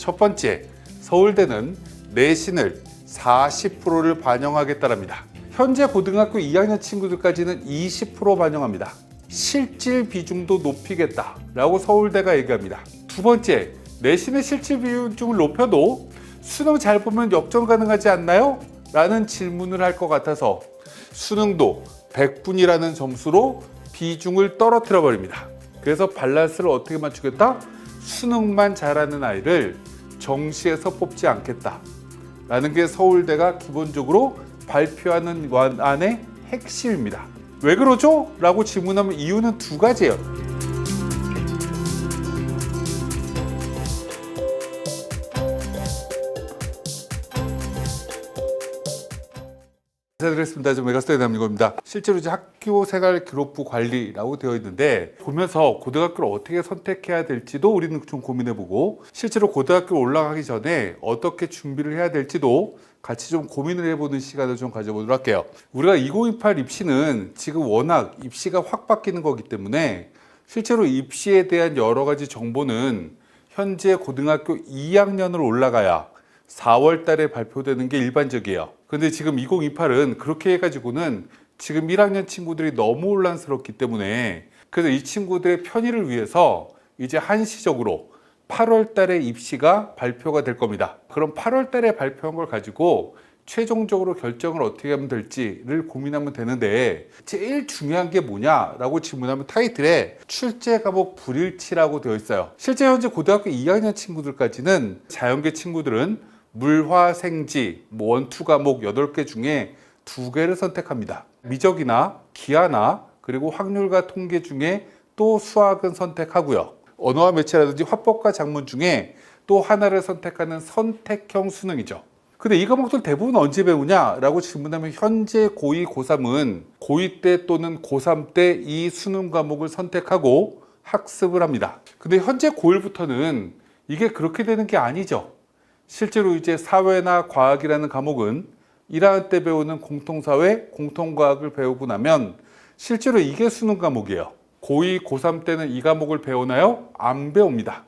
첫 번째, 서울대는 내신을 40%를 반영하겠다랍니다. 현재 고등학교 2학년 친구들까지는 20% 반영합니다. 실질 비중도 높이겠다라고 서울대가 얘기합니다. 두 번째, 내신의 실질 비중을 높여도 수능 잘 보면 역전 가능하지 않나요? 라는 질문을 할 것 같아서 수능도 100분이라는 점수로 비중을 떨어뜨려 버립니다. 그래서 밸런스를 어떻게 맞추겠다? 수능만 잘하는 아이를 정시에서 뽑지 않겠다 라는 게 서울대가 기본적으로 발표하는 안의 핵심입니다. 왜 그러죠? 라고 질문하면 이유는 두 가지예요. 인사드리겠습니다. 저 메가스터디 남유고입니다. 실제로 이제 학교 생활 기록부 관리라고 되어 있는데 보면서 고등학교를 어떻게 선택해야 될지도 우리는 좀 고민해보고 실제로 고등학교 올라가기 전에 어떻게 준비를 해야 될지도 같이 좀 고민을 해보는 시간을 좀 가져보도록 할게요. 우리가 2028 입시는 지금 워낙 입시가 확 바뀌는 거기 때문에 실제로 입시에 대한 여러 가지 정보는 현재 고등학교 2학년으로 올라가야 4월 달에 발표되는 게 일반적이에요. 근데 지금 2028은 그렇게 해가지고는 지금 1학년 친구들이 너무 혼란스럽기 때문에 그래서 이 친구들의 편의를 위해서 이제 한시적으로 8월 달에 입시가 발표가 될 겁니다. 그럼 8월 달에 발표한 걸 가지고 최종적으로 결정을 어떻게 하면 될지를 고민하면 되는데 제일 중요한 게 뭐냐라고 질문하면 타이틀에 출제 과목 불일치라고 되어 있어요. 실제 현재 고등학교 2학년 친구들까지는 자연계 친구들은 물화생지 원투 과목 8개 중에 2개를 선택합니다. 미적이나 기하나 그리고 확률과 통계 중에 또 수학은 선택하고요. 언어와 매체라든지 화법과 작문 중에 또 하나를 선택하는 선택형 수능이죠. 근데 이 과목들 대부분 언제 배우냐라고 질문하면 현재 고2, 고3은 고2 때 또는 고3 때 이 수능 과목을 선택하고 학습을 합니다. 근데 현재 고1부터는 이게 그렇게 되는 게 아니죠. 실제로 이제 사회나 과학이라는 과목은 1학년 때 배우는 공통사회, 공통과학을 배우고 나면 실제로 이게 수능 과목이에요. 고2, 고3 때는 이 과목을 배우나요? 안 배웁니다.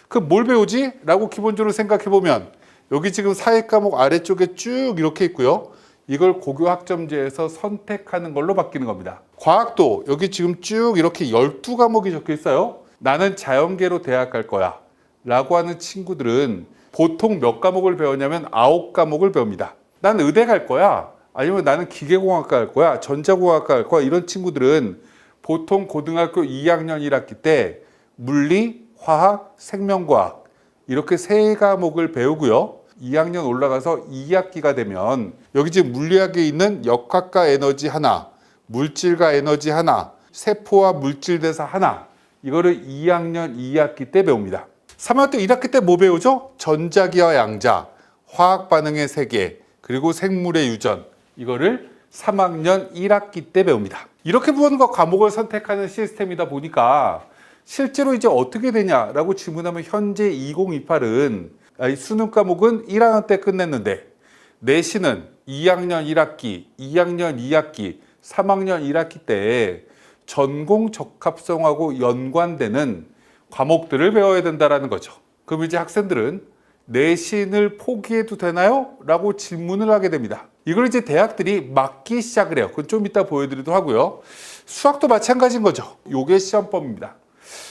그럼 뭘 배우지? 라고 기본적으로 생각해보면 여기 지금 사회 과목 아래쪽에 쭉 이렇게 있고요. 이걸 고교 학점제에서 선택하는 걸로 바뀌는 겁니다. 과학도 여기 지금 쭉 이렇게 12과목이 적혀 있어요. 나는 자연계로 대학 갈 거야 라고 하는 친구들은 보통 몇 과목을 배우냐면 9과목을 배웁니다. 난 의대 갈 거야. 아니면 나는 기계공학과 갈 거야. 전자공학과 갈 거야. 이런 친구들은 보통 고등학교 2학년 1학기 때 물리, 화학, 생명과학 이렇게 3과목을 배우고요. 2학년 올라가서 2학기가 되면 여기 지금 물리학에 있는 역학과 에너지 하나, 물질과 에너지 하나, 세포와 물질 대사 하나 이거를 2학년 2학기 때 배웁니다. 3학년 때 1학기 때 뭐 배우죠? 전자기와 양자, 화학 반응의 세계, 그리고 생물의 유전 이거를 3학년 1학기 때 배웁니다. 이렇게 보는 거 과목을 선택하는 시스템이다 보니까 실제로 이제 어떻게 되냐라고 질문하면 현재 2028은 수능 과목은 1학년 때 끝냈는데 내신은 2학년 1학기, 2학년 2학기, 3학년 1학기 때 전공 적합성하고 연관되는 과목들을 배워야 된다는 거죠. 그럼 이제 학생들은 내신을 포기해도 되나요? 라고 질문을 하게 됩니다. 이걸 이제 대학들이 막기 시작을 해요. 그건 좀 이따 보여드리도록 하고요. 수학도 마찬가지인 거죠. 요게 시험법입니다.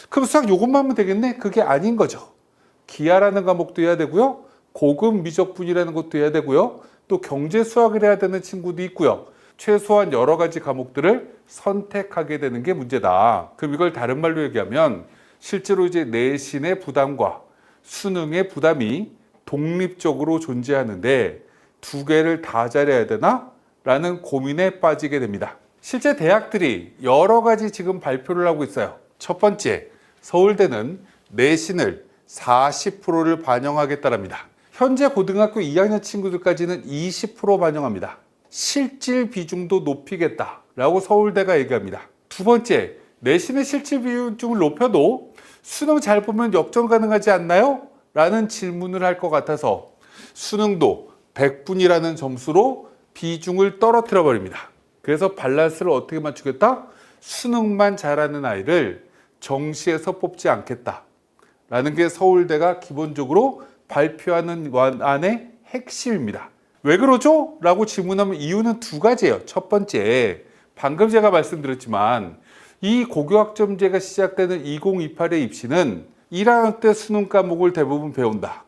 그럼 수학 요것만 하면 되겠네? 그게 아닌 거죠. 기하라는 과목도 해야 되고요. 고급 미적분이라는 것도 해야 되고요. 또 경제 수학을 해야 되는 친구도 있고요. 최소한 여러 가지 과목들을 선택하게 되는 게 문제다. 그럼 이걸 다른 말로 얘기하면 실제로 이제 내신의 부담과 수능의 부담이 독립적으로 존재하는데 2개를 다 잘해야 되나? 라는 고민에 빠지게 됩니다. 실제 대학들이 여러 가지 지금 발표를 하고 있어요. 첫 번째, 서울대는 내신을 40%를 반영하겠다랍니다. 현재 고등학교 2학년 친구들까지는 20% 반영합니다. 실질 비중도 높이겠다라고 서울대가 얘기합니다. 두 번째, 내신의 실질 비중을 높여도 수능 잘 보면 역전 가능하지 않나요? 라는 질문을 할 것 같아서 수능도 100분이라는 점수로 비중을 떨어뜨려 버립니다. 그래서 밸런스를 어떻게 맞추겠다? 수능만 잘하는 아이를 정시에서 뽑지 않겠다 라는 게 서울대가 기본적으로 발표하는 원안의 핵심입니다. 왜 그러죠? 라고 질문하면 이유는 두 가지예요. 첫 번째, 방금 제가 말씀드렸지만 이 고교학점제가 시작되는 2028의 입시는 1학년 때 수능 과목을 대부분 배운다.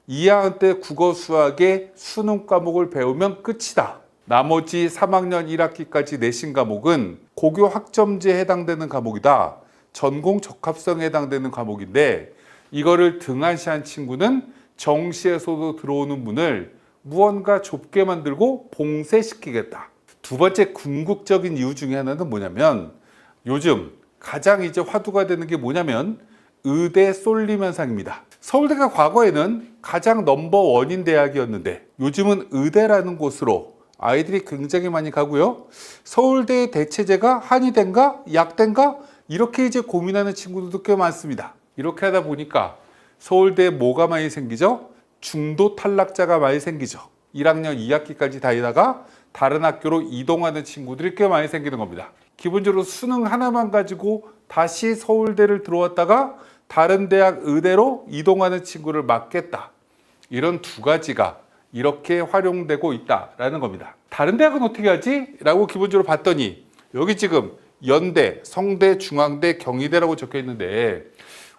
2학년 때 국어 수학의 수능 과목을 배우면 끝이다. 나머지 3학년 1학기까지 내신 과목은 고교 학점제에 해당되는 과목이다. 전공 적합성에 해당되는 과목인데 이거를 등한시한 친구는 정시에서도 들어오는 문을 무언가 좁게 만들고 봉쇄시키겠다. 두 번째 궁극적인 이유 중에 하나는 뭐냐면 요즘 가장 이제 화두가 되는 게 뭐냐면 의대 쏠림 현상입니다. 서울대가 과거에는 가장 넘버원인 대학이었는데 요즘은 의대라는 곳으로 아이들이 굉장히 많이 가고요. 서울대의 대체제가 한의대인가 약대인가 이렇게 이제 고민하는 친구들도 꽤 많습니다. 이렇게 하다 보니까 서울대에 뭐가 많이 생기죠? 중도 탈락자가 많이 생기죠. 1학년 2학기까지 다니다가 다른 학교로 이동하는 친구들이 꽤 많이 생기는 겁니다. 기본적으로 수능 하나만 가지고 다시 서울대를 들어왔다가 다른 대학 의대로 이동하는 친구를 막겠다. 이런 두 가지가 이렇게 활용되고 있다라는 겁니다. 다른 대학은 어떻게 하지? 라고 기본적으로 봤더니 여기 지금 연대, 성대, 중앙대, 경희대라고 적혀 있는데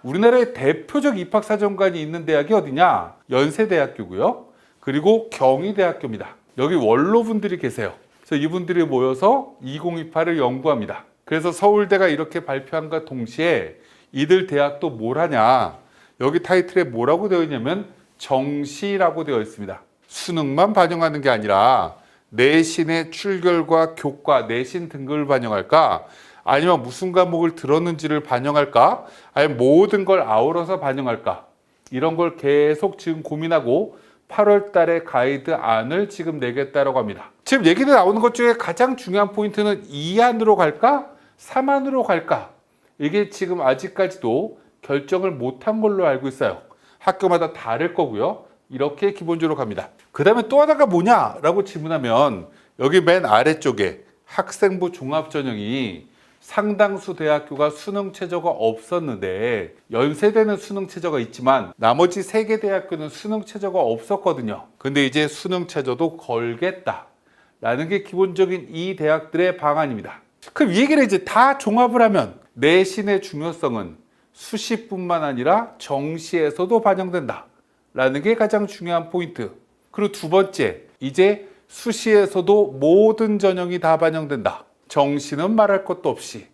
우리나라의 대표적 입학사정관이 있는 대학이 어디냐? 연세대학교고요. 그리고 경희대학교입니다. 여기 원로분들이 계세요. 그래서 이분들이 모여서 2028을 연구합니다. 그래서 서울대가 이렇게 발표한과 동시에 이들 대학도 뭘 하냐? 여기 타이틀에 뭐라고 되어 있냐면 정시라고 되어 있습니다. 수능만 반영하는 게 아니라 내신의 출결과 교과, 내신 등급을 반영할까? 아니면 무슨 과목을 들었는지를 반영할까? 아니면 모든 걸 아우러서 반영할까? 이런 걸 계속 지금 고민하고 8월 달에 가이드안을 지금 내겠다라고 합니다. 지금 얘기가 나오는 것 중에 가장 중요한 포인트는 2안으로 갈까? 3안으로 갈까? 이게 지금 아직까지도 결정을 못한 걸로 알고 있어요. 학교마다 다를 거고요. 이렇게 기본적으로 갑니다. 그 다음에 또 하나가 뭐냐라고 질문하면 여기 맨 아래쪽에 학생부 종합전형이 상당수 대학교가 수능 최저가 없었는데 연세대는 수능 최저가 있지만 나머지 3개 대학교는 수능 최저가 없었거든요. 근데 이제 수능 최저도 걸겠다라는 게 기본적인 이 대학들의 방안입니다. 그럼 이 얘기를 이제 다 종합을 하면 내신의 중요성은 수시뿐만 아니라 정시에서도 반영된다 라는 게 가장 중요한 포인트. 그리고 두 번째, 이제 수시에서도 모든 전형이 다 반영된다. 정시는 말할 것도 없이.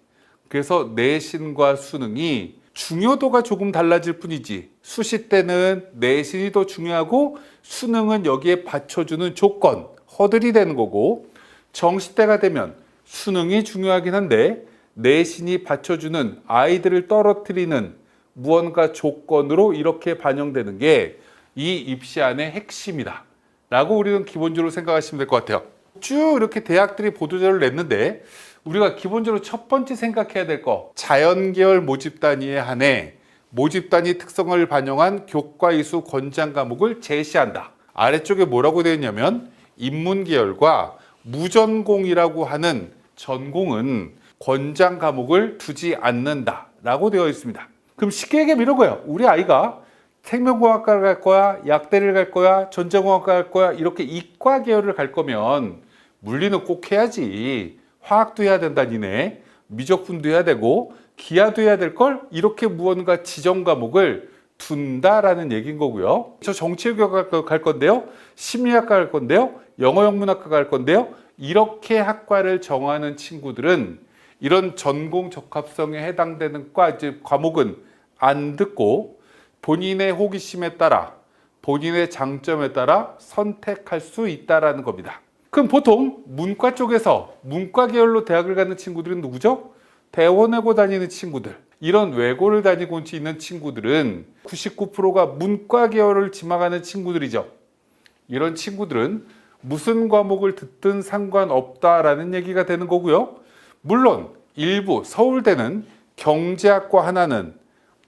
그래서 내신과 수능이 중요도가 조금 달라질 뿐이지 수시 때는 내신이 더 중요하고 수능은 여기에 받쳐주는 조건, 허들이 되는 거고 정시 때가 되면 수능이 중요하긴 한데 내신이 받쳐주는 아이들을 떨어뜨리는 무언가 조건으로 이렇게 반영되는 게 이 입시안의 핵심이다 라고 우리는 기본적으로 생각하시면 될 것 같아요. 쭉 이렇게 대학들이 보도자료를 냈는데 우리가 기본적으로 첫 번째 생각해야 될 거, 자연계열 모집단위에 한해 모집단위 특성을 반영한 교과이수 권장 과목을 제시한다. 아래쪽에 뭐라고 되어 있냐면 인문계열과 무전공이라고 하는 전공은 권장 과목을 두지 않는다 라고 되어 있습니다. 그럼 쉽게 얘기하면 이런 거예요. 우리 아이가 생명공학과를 갈 거야, 약대를 갈 거야, 전자공학과 갈 거야, 이렇게 이과 계열을 갈 거면 물리는 꼭 해야지. 화학도 해야 된다 니네. 미적분도 해야 되고 기하도 해야 될 걸 이렇게 무언가 지정 과목을 둔다라는 얘기인 거고요. 저 정치외교학과 갈 건데요. 심리학과 갈 건데요. 영어영문학과 갈 건데요. 이렇게 학과를 정하는 친구들은 이런 전공 적합성에 해당되는 과목은 안 듣고 본인의 호기심에 따라 본인의 장점에 따라 선택할 수 있다는 겁니다. 그럼 보통 문과 쪽에서 문과 계열로 대학을 가는 친구들은 누구죠? 대원외고 다니는 친구들. 이런 외고를 다니고 있는 친구들은 99%가 문과 계열을 지망하는 친구들이죠. 이런 친구들은 무슨 과목을 듣든 상관없다라는 얘기가 되는 거고요. 물론 일부 서울대는 경제학과 하나는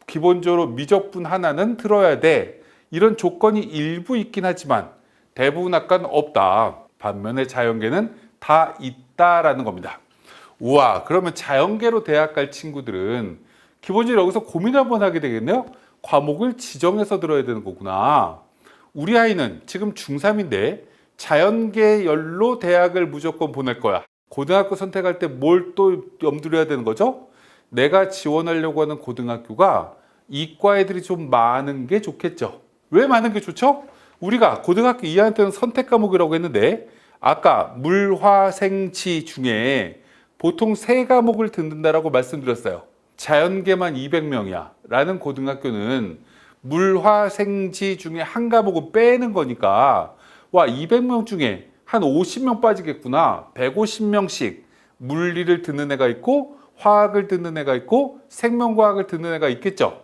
기본적으로 미적분 하나는 들어야 돼. 이런 조건이 일부 있긴 하지만 대부분 학과는 없다. 반면에 자연계는 다 있다라는 겁니다. 우와, 그러면 자연계로 대학 갈 친구들은 기본적으로 여기서 고민 한번 하게 되겠네요. 과목을 지정해서 들어야 되는 거구나. 우리 아이는 지금 중3인데 자연계열로 대학을 무조건 보낼 거야. 고등학교 선택할 때 뭘 또 염두를 해야 되는 거죠? 내가 지원하려고 하는 고등학교가 이과 애들이 좀 많은 게 좋겠죠. 왜 많은 게 좋죠? 우리가 고등학교 2학년 때는 선택 과목이라고 했는데 아까 물화생지 중에 보통 3과목을 듣는다라고 말씀드렸어요. 자연계만 200명이야 라는 고등학교는 물화생지 중에 한 과목은 빼는 거니까 와 200명 중에 한 50명 빠지겠구나. 150명씩 물리를 듣는 애가 있고 화학을 듣는 애가 있고 생명과학을 듣는 애가 있겠죠.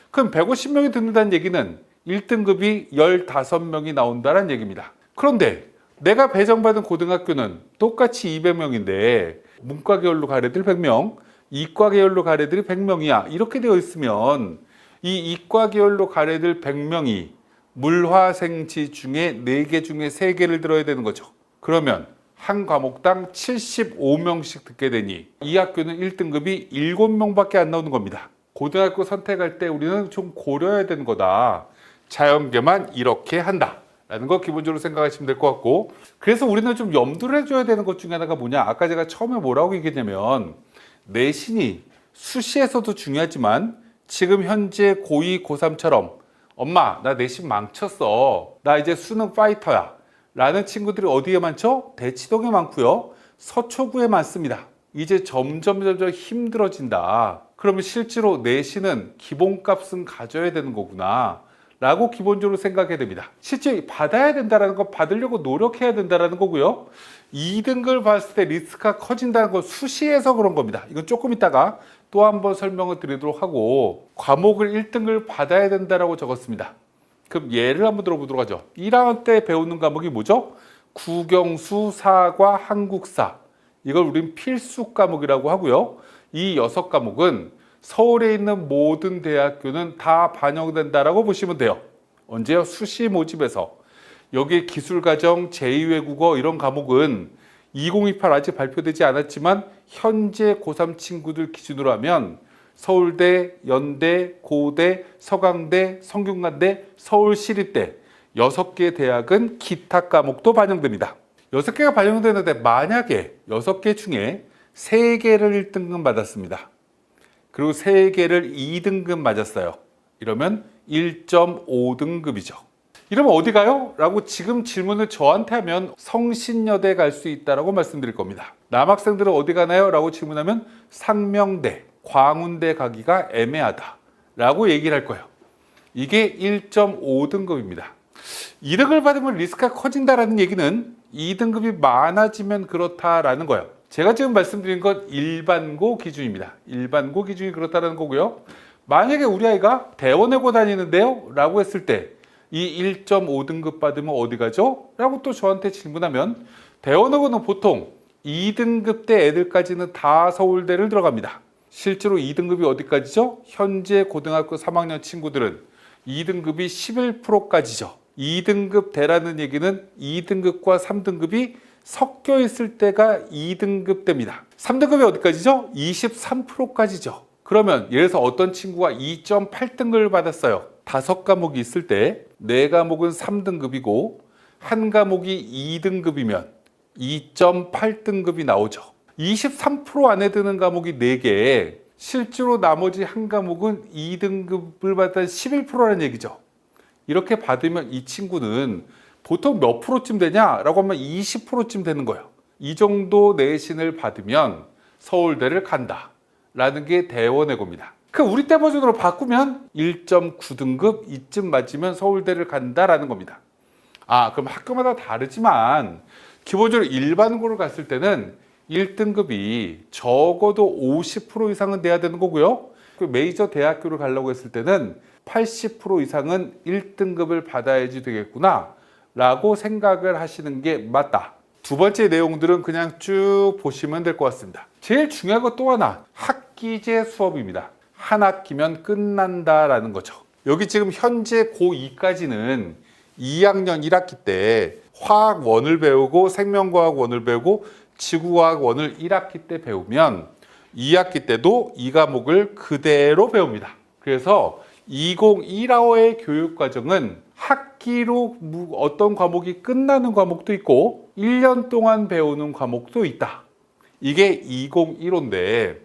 그럼 150명이 듣는다는 얘기는 1등급이 15명이 나온다는 얘기입니다. 그런데 내가 배정받은 고등학교는 똑같이 200명인데 문과 계열로 갈 애들 100명, 이과 계열로 갈 애들이 100명이야. 이렇게 되어 있으면 이 이과 계열로 갈 애들 100명이 물화생지 중에 4개 중에 3개를 들어야 되는 거죠. 그러면 한 과목당 75명씩 듣게 되니 이 학교는 1등급이 7명밖에 안 나오는 겁니다. 고등학교 선택할 때 우리는 좀 고려해야 되는 거다. 자연계만 이렇게 한다 라는 거 기본적으로 생각하시면 될 것 같고, 그래서 우리는 좀 염두를 해줘야 되는 것 중에 하나가 뭐냐, 아까 제가 처음에 뭐라고 얘기했냐면 내신이 수시에서도 중요하지만 지금 현재 고2, 고3처럼 엄마 나 내신 망쳤어, 나 이제 수능 파이터야 라는 친구들이 어디에 많죠? 대치동에 많고요, 서초구에 많습니다. 이제 점점 힘들어진다. 그러면 실제로 내신은 기본값은 가져야 되는 거구나 라고 기본적으로 생각해야 됩니다. 실제 받아야 된다는 거, 받으려고 노력해야 된다는 거고요. 2등급을 봤을 때 리스크가 커진다는 건 수시에서 그런 겁니다. 이건 조금 이따가 또 한 번 설명을 드리도록 하고, 과목을 1등급을 받아야 된다라고 적었습니다. 그럼 예를 한번 들어보도록 하죠. 1학년 때 배우는 과목이 뭐죠? 국영수, 사과, 한국사. 이걸 우린 필수 과목이라고 하고요. 이 6과목은 서울에 있는 모든 대학교는 다 반영된다라고 보시면 돼요. 언제요? 수시 모집에서. 여기 기술과정, 제2외국어 이런 과목은 2028 아직 발표되지 않았지만 현재 고3 친구들 기준으로 하면 서울대, 연대, 고대, 서강대, 성균관대, 서울시립대 6개 대학은 기타 과목도 반영됩니다. 6개가 반영되는데 만약에 6개 중에 3개를 1등급 받았습니다. 그리고 3개를 2등급 맞았어요. 이러면 1.5등급이죠. 이러면 어디 가요? 라고 지금 질문을 저한테 하면 성신여대 갈 수 있다고 말씀드릴 겁니다. 남학생들은 어디 가나요? 라고 질문하면 상명대, 광운대 가기가 애매하다 라고 얘기를 할 거예요. 이게 1.5등급입니다. 2등급을 받으면 리스크가 커진다라는 얘기는 2등급이 많아지면 그렇다라는 거예요. 제가 지금 말씀드린 건 일반고 기준입니다. 일반고 기준이 그렇다는 거고요. 만약에 우리 아이가 대원외고 다니는데요? 라고 했을 때 이 1.5등급 받으면 어디 가죠? 라고 또 저한테 질문하면 대원외고는 보통 2등급 대 애들까지는 다 서울대를 들어갑니다. 실제로 2등급이 어디까지죠? 현재 고등학교 3학년 친구들은 2등급이 11%까지죠. 2등급 대라는 얘기는 2등급과 3등급이 섞여 있을 때가 2등급 됩니다. 3등급이 어디까지죠? 23%까지죠. 그러면 예를 들어서 어떤 친구가 2.8등급을 받았어요. 5과목이 있을 때 4과목은 3등급이고 한 과목이 2등급이면 2.8등급이 나오죠. 23% 안에 드는 과목이 4개, 실제로 나머지 한 과목은 2등급을 받은 11%라는 얘기죠. 이렇게 받으면 이 친구는 보통 몇 프로쯤 되냐라고 하면 20%쯤 되는 거예요. 이 정도 내신을 받으면 서울대를 간다라는 게 대원외고입니다. 그 우리 때 버전으로 바꾸면 1.9등급 이쯤 맞으면 서울대를 간다라는 겁니다. 아, 그럼 학교마다 다르지만 기본적으로 일반고를 갔을 때는 1등급이 적어도 50% 이상은 돼야 되는 거고요. 그 메이저 대학교를 가려고 했을 때는 80% 이상은 1등급을 받아야지 되겠구나 라고 생각을 하시는 게 맞다. 두 번째 내용들은 그냥 쭉 보시면 될 것 같습니다. 제일 중요한 것 또 하나, 학기제 수업입니다. 한 학기면 끝난다라는 거죠. 여기 지금 현재 고2까지는 2학년 1학기 때 화학 1을 배우고 생명과학 1을 배우고 지구과학 1을 1학기 때 배우면 2학기 때도 이 과목을 그대로 배웁니다. 그래서 2015의 교육과정은 학기로 어떤 과목이 끝나는 과목도 있고 1년 동안 배우는 과목도 있다. 이게 2015인데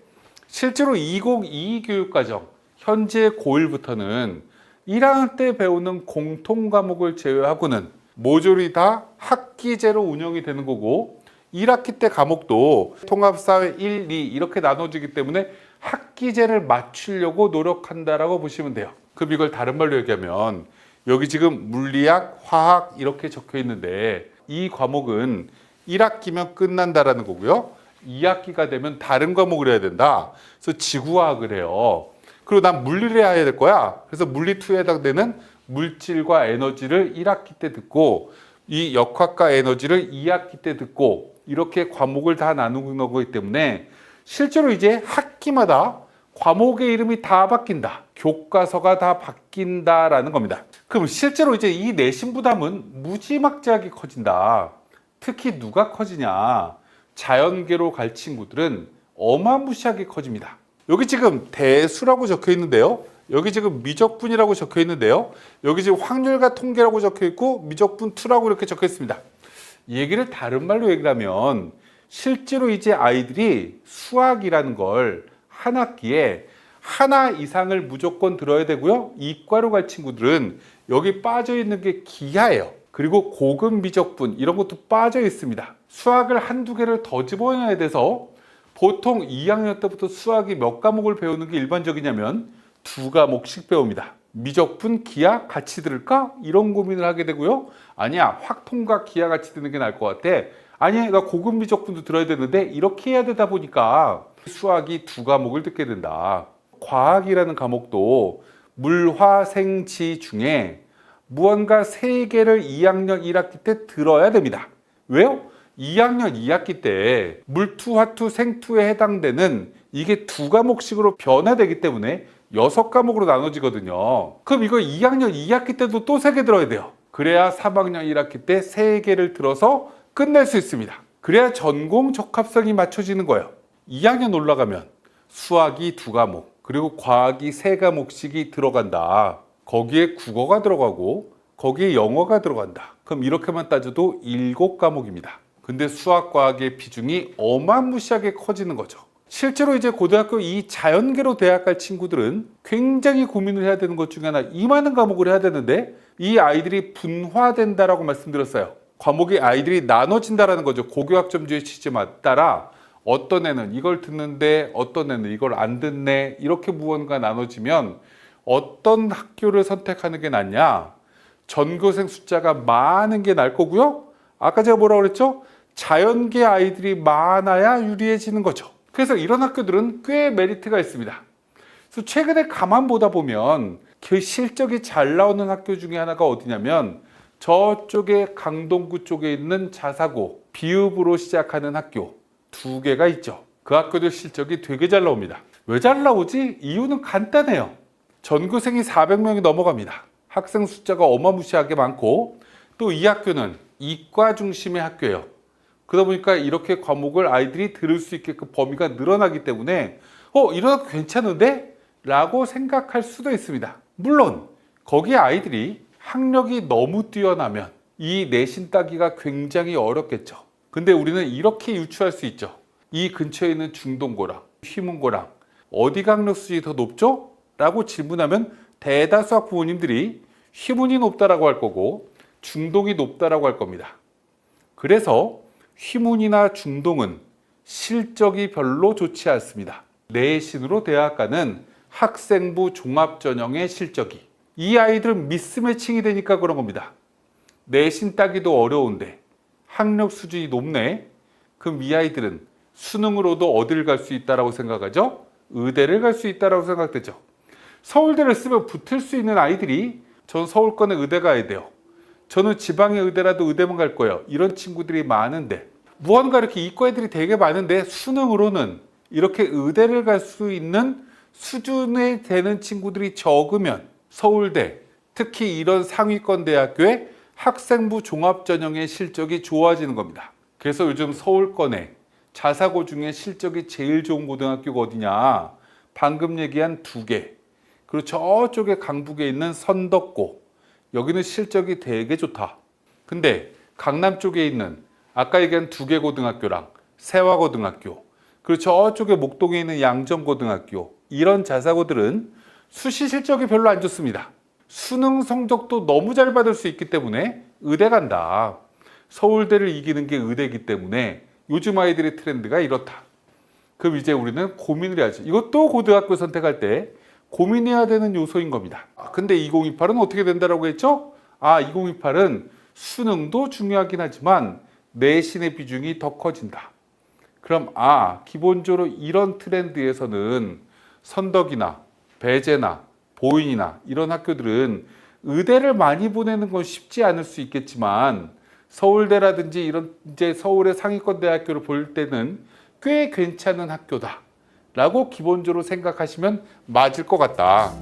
실제로 2022 교육과정 현재 고1부터는 1학년 때 배우는 공통 과목을 제외하고는 모듈이 다 학기제로 운영이 되는 거고 1학기 때 과목도 통합사회 1, 2 이렇게 나눠지기 때문에 학기제를 맞추려고 노력한다라고 보시면 돼요. 그럼 이걸 다른 말로 얘기하면 여기 지금 물리학, 화학 이렇게 적혀 있는데 이 과목은 1학기면 끝난다라는 거고요. 2학기가 되면 다른 과목을 해야 된다. 그래서 지구화학을 해요. 그리고 난 물리를 해야 될 거야. 그래서 물리2에 해당되는 물질과 에너지를 1학기 때 듣고 이 역학과 에너지를 2학기 때 듣고 이렇게 과목을 다 나누는 거기 때문에 실제로 이제 학기마다 과목의 이름이 다 바뀐다. 교과서가 다 바뀐다라는 겁니다. 그럼 실제로 이제 이 내신 부담은 무지막지하게 커진다. 특히 누가 커지냐? 자연계로 갈 친구들은 어마무시하게 커집니다. 여기 지금 대수라고 적혀 있는데요. 여기 지금 미적분이라고 적혀 있는데요. 여기 지금 확률과 통계라고 적혀 있고 미적분 2라고 이렇게 적혀 있습니다. 이 얘기를 다른 말로 얘기를 하면 실제로 이제 아이들이 수학이라는 걸 한 학기에 하나 이상을 무조건 들어야 되고요. 이과로 갈 친구들은 여기 빠져 있는 게 기하예요. 그리고 고급 미적분 이런 것도 빠져 있습니다. 수학을 한두 개를 더 집어넣어야 돼서 보통 2학년 때부터 수학이 몇 과목을 배우는 게 일반적이냐면 2과목씩 배웁니다. 미적분, 기하 같이 들을까? 이런 고민을 하게 되고요. 아니야, 확통과 기하 같이 듣는 게 나을 것 같아. 아니야, 나 고급 미적분도 들어야 되는데 이렇게 해야 되다 보니까 수학이 2과목을 듣게 된다. 과학이라는 과목도 물화생지 중에 무언가 3개를 2학년 1학기 때 들어야 됩니다. 왜요? 2학년 2학기 때 물투, 화투, 생투에 해당되는 이게 2과목씩으로 변화되기 때문에 6과목으로 나눠지거든요. 그럼 이거 2학년 2학기 때도 또 3개 들어야 돼요. 그래야 3학년 1학기 때 3개를 들어서 끝낼 수 있습니다. 그래야 전공 적합성이 맞춰지는 거예요. 2학년 올라가면 수학이 2과목, 그리고 과학이 3과목씩이 들어간다. 거기에 국어가 들어가고 거기에 영어가 들어간다. 그럼 이렇게만 따져도 7과목입니다. 근데 수학, 과학의 비중이 어마무시하게 커지는 거죠. 실제로 이제 고등학교 이 자연계로 대학 갈 친구들은 굉장히 고민을 해야 되는 것 중에 하나, 이 많은 과목을 해야 되는데 이 아이들이 분화된다라고 말씀드렸어요. 과목이 아이들이 나눠진다라는 거죠. 고교학점주의 취지에 따라 어떤 애는 이걸 듣는데 어떤 애는 이걸 안 듣네, 이렇게 무언가 나눠지면 어떤 학교를 선택하는 게 낫냐? 전교생 숫자가 많은 게 나을 거고요. 아까 제가 뭐라고 그랬죠? 자연계 아이들이 많아야 유리해지는 거죠. 그래서 이런 학교들은 꽤 메리트가 있습니다. 그래서 최근에 가만 보다 보면 그 실적이 잘 나오는 학교 중에 하나가 어디냐면 저쪽에 강동구 쪽에 있는 자사고, 비읍으로 시작하는 학교 2개가 있죠. 그 학교들 실적이 되게 잘 나옵니다. 왜 잘 나오지? 이유는 간단해요. 전교생이 400명이 넘어갑니다. 학생 숫자가 어마무시하게 많고 또 이 학교는 이과 중심의 학교예요. 그러다 보니까 이렇게 과목을 아이들이 들을 수 있게끔 범위가 늘어나기 때문에 이런 학교 괜찮은데? 라고 생각할 수도 있습니다. 물론 거기에 아이들이 학력이 너무 뛰어나면 이 내신 따기가 굉장히 어렵겠죠. 근데 우리는 이렇게 유추할 수 있죠. 이 근처에 있는 중동고랑 휘문고랑 어디가 학력 수준이 더 높죠? 라고 질문하면 대다수 학부모님들이 휘문이 높다라고 할 거고 중동이 높다라고 할 겁니다. 그래서 휘문이나 중동은 실적이 별로 좋지 않습니다. 내신으로 대학 가는 학생부 종합전형의 실적이, 이 아이들은 미스매칭이 되니까 그런 겁니다. 내신 따기도 어려운데 학력 수준이 높네. 그럼 이 아이들은 수능으로도 어딜 갈 수 있다라고 생각하죠? 의대를 갈 수 있다라고 생각되죠. 서울대를 쓰면 붙을 수 있는 아이들이 전 서울권에 의대 가야 돼요. 저는 지방의 의대라도 의대만 갈 거예요. 이런 친구들이 많은데 무언가 이렇게 이과 애들이 되게 많은데 수능으로는 이렇게 의대를 갈 수 있는 수준에 되는 친구들이 적으면 서울대, 특히 이런 상위권 대학교의 학생부 종합전형의 실적이 좋아지는 겁니다. 그래서 요즘 서울권에 자사고 중에 실적이 제일 좋은 고등학교가 어디냐? 방금 얘기한 2개. 그리고 저쪽에 강북에 있는 선덕고, 여기는 실적이 되게 좋다. 근데 강남 쪽에 있는 아까 얘기한 두개고등학교랑 세화고등학교, 그리고 저쪽에 목동에 있는 양정고등학교, 이런 자사고들은 수시 실적이 별로 안 좋습니다. 수능 성적도 너무 잘 받을 수 있기 때문에 의대 간다. 서울대를 이기는 게 의대이기 때문에 요즘 아이들의 트렌드가 이렇다. 그럼 이제 우리는 고민을 해야지. 이것도 고등학교 선택할 때 고민해야 되는 요소인 겁니다. 근데 2028은 어떻게 된다라고 했죠? 2028은 수능도 중요하긴 하지만 내신의 비중이 더 커진다. 그럼 기본적으로 이런 트렌드에서는 선덕이나 배재나 보인이나 이런 학교들은 의대를 많이 보내는 건 쉽지 않을 수 있겠지만 서울대라든지 이런 이제 서울의 상위권 대학교를 볼 때는 꽤 괜찮은 학교다 라고 기본적으로 생각하시면 맞을 것 같다.